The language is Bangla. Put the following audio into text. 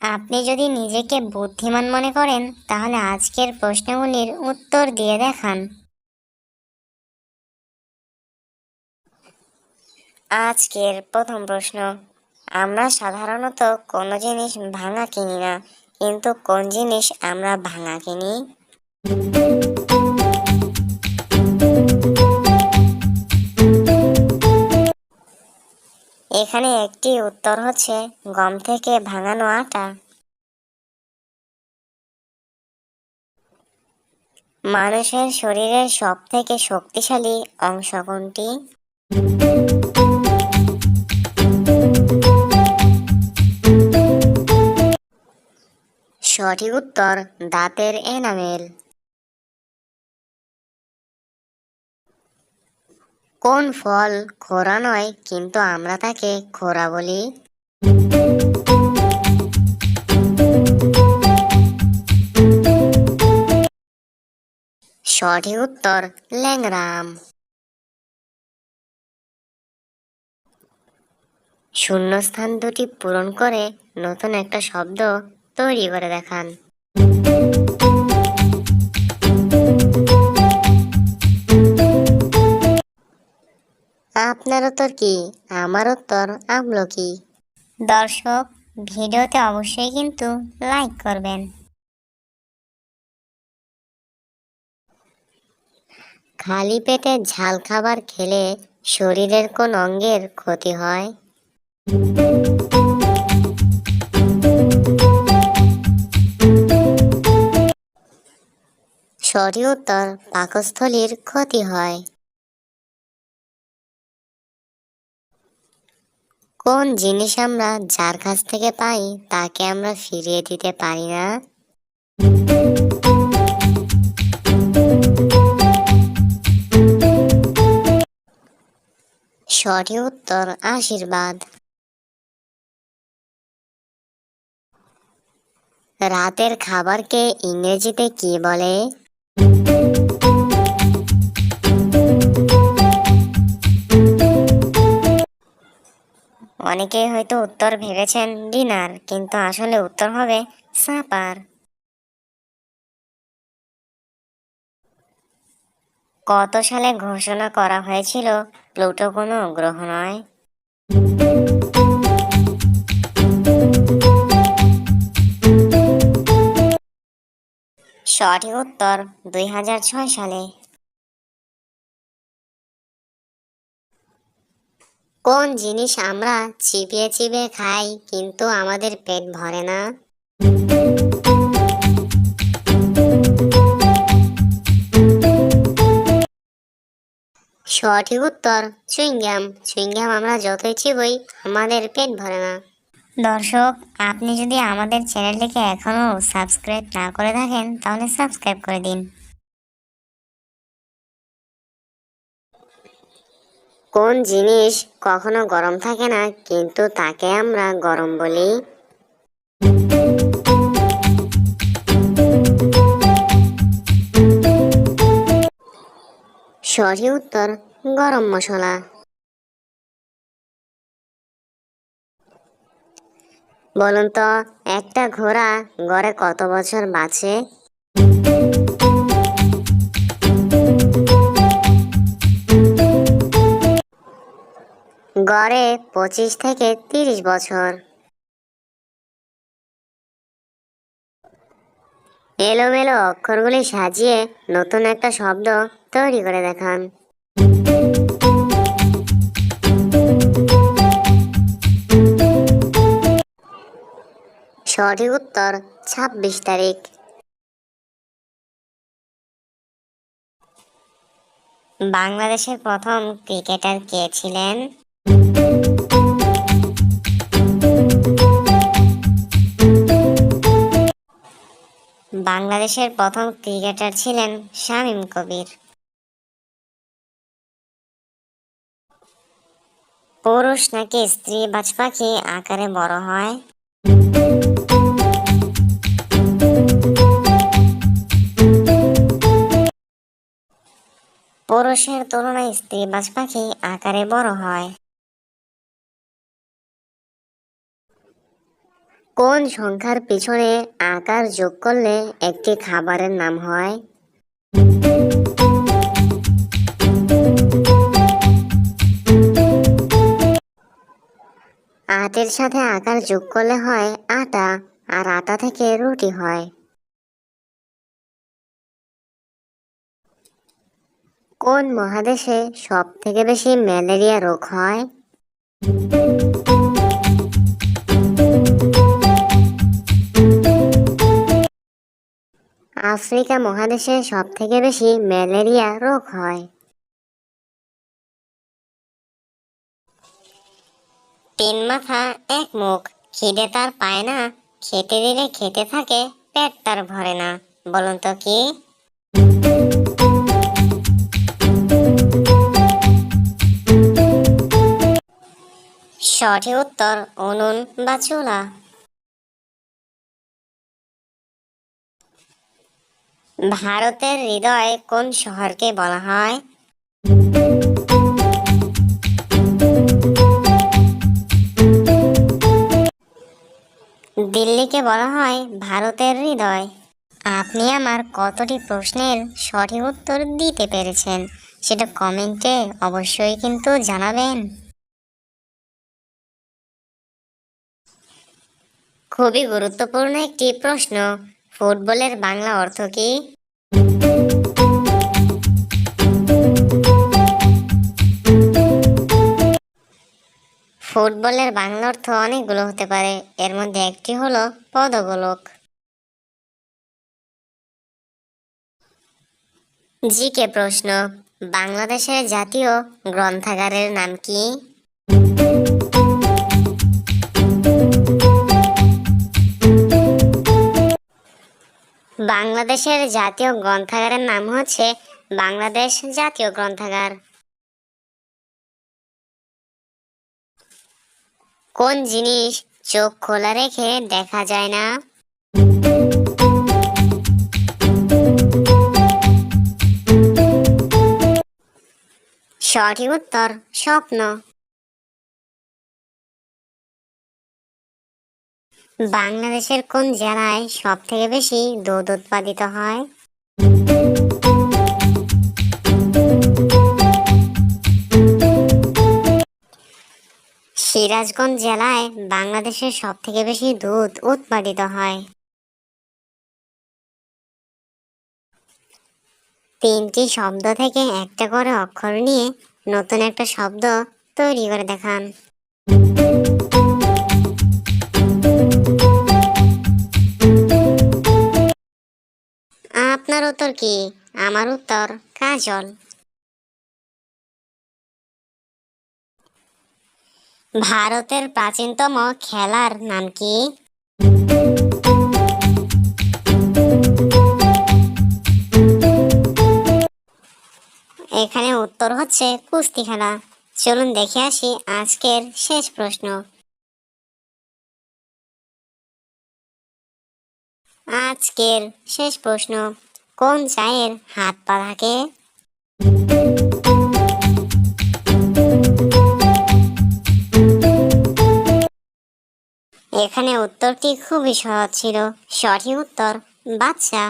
আপনি যদি নিজেকে বুদ্ধিমান মনে করেন তাহলে আজকের প্রশ্নগুলির উত্তর দিয়ে দেখান। আজকের প্রথম প্রশ্ন, আমরা সাধারণত কোনো জিনিস ভাঙা কিনি না, কিন্তু কোন জিনিস আমরা ভাঙা কিনি? এখানে একটি উত্তর হচ্ছে গম থেকে ভাঙানো আটা। মানুষের শরীরের সবথেকে শক্তিশালী অংশ কোনটি? সঠিক উত্তর দাঁতের এনামেল। কোন ফল খোরা নয় কিন্তু আমরা তাকে খোরা বলি? সঠিক উত্তর ল্যাংড়া আম। শূন্যস্থান দুটি পূরণ করে নতুন একটা শব্দ তৈরি করে দেখান। আপনার উত্তর কি? আমার উত্তর আমলকি। দর্শক, ভিডিওতে অবশ্যই কিন্তু লাইক করবেন। খালি পেটে ঝাল খাবার খেলে শরীরের কোন অঙ্গের ক্ষতি হয়? সঠিক উত্তর পাকস্থলীর ক্ষতি হয়। কোন জিনিস আমরা যার কাছ থেকে পাই তাকে আমরা ফিরিয়ে দিতে পারি না? সঠিক উত্তর আশীর্বাদ। রাতের খাবারকে ইংরেজিতে কি বলে? অনেকেই হয়তো উত্তর ভেবেছেন ডিনার, কিন্তু আসলে উত্তর হবে সাপার। কত সালে ঘোষণা করা হয়েছিল প্লুটো কোনো গ্রহ নয়? সঠিক উত্তর 2006 সালে। কোন জিনিস আমরা চিবিয়ে চিবিয়ে খাই কিন্তু আমাদের পেট ভরে না? সঠিক উত্তর চুইংগাম। চুইংগাম আমরা যতই চিবোই আমাদের পেট ভরে না। দর্শক, আপনি যদি আমাদের চ্যানেলটিকে এখনো সাবস্ক্রাইব না করে থাকেন তাহলে সাবস্ক্রাইব করে দিন। কোন জিনিস কখনো গরম থাকে না কিন্তু তাকে আমরা গরম বলি? সঠিক উত্তর গরম মশলা। বলুন তো, একটা ঘোড়া গড়ে কত বছর বাঁচে? গড়ে 25 থেকে 30 বছর। এলোমেলো অক্ষরগুলি সাজিয়ে নতুন একটা শব্দ তৈরি করে দেখান। সঠিক উত্তর 26 তারিখ। বাংলাদেশের প্রথম ক্রিকেটার কে ছিলেন? বাংলাদেশের প্রথম ক্রিকেটার ছিলেন শামীম কবির। পুরুষ নাকি স্ত্রী বাজ পাখি আকারে বড় হয়? পুরুষের তুলনায় স্ত্রী বাজ পাখি আকারে বড় হয়। কোন সংখ্যার পিছনে আকার যোগ করলে একটি খাবারের নাম হয়? আটের সাথে আকার যোগ করলে হয় আটা, আর আটা থেকে রুটি হয়। কোন মহাদেশে সব থেকে বেশি ম্যালেরিয়া রোগ হয়? আফ্রিকা মহাদেশে সব থেকে বেশি ম্যালেরিয়া রোগ হয়। তিন মাথা এক মুখ, খিদে তার পায় না, খেতে দিলে খেতে থাকে, পেট তার ভরে না, বলুন তো কি? সঠিক উত্তর উনুন বা চুলা। ভারতের হৃদয় কোন শহরকে বলা হয়? দিল্লিকে বলা হয় ভারতের হৃদয়। আপনি আমার কতটি প্রশ্নের সঠিক উত্তর দিতে পেরেছেন সেটা কমেন্টে অবশ্যই কিন্তু জানাবেন। খুবই গুরুত্বপূর্ণ একটি প্রশ্ন, ফুটবলের বাংলা অর্থ কি? ফুটবলের বাংলা অর্থ অনেকগুলো হতে পারে, এর মধ্যে একটি হলো পদগোলক। জিকে প্রশ্ন, বাংলাদেশের জাতীয় গ্রন্থাগারের নাম কি? বাংলাদেশের জাতীয় গ্রন্থাগারের নাম হচ্ছে বাংলাদেশ জাতীয় গ্রন্থাগার। কোন জিনিস চোখ খোলা রেখে দেখা যায় না? সঠিক উত্তর স্বপ্ন। বাংলাদেশের কোন জেলায় সব থেকে বেশি দুধ উৎপাদিত হয়? সিরাজগঞ্জ জেলায় বাংলাদেশের সব থেকে বেশি দুধ উৎপাদিত হয়। তিনটি শব্দ থেকে একটা করে অক্ষর নিয়ে নতুন একটা শব্দ তৈরি করে দেখান। আপনার উত্তর কি? আমার উত্তর কাজল। ভারতের প্রাচীনতম খেলার নাম কি? এখানে উত্তর হচ্ছে কুস্তি খেলা। চলুন দেখে আসি আজকের শেষ প্রশ্ন। আজকের শেষ প্রশ্ন, কোন চায়ের হাত পা থাকে? এখানে উত্তরটি খুবই সহজ ছিল, সঠিক উত্তর বাদশা।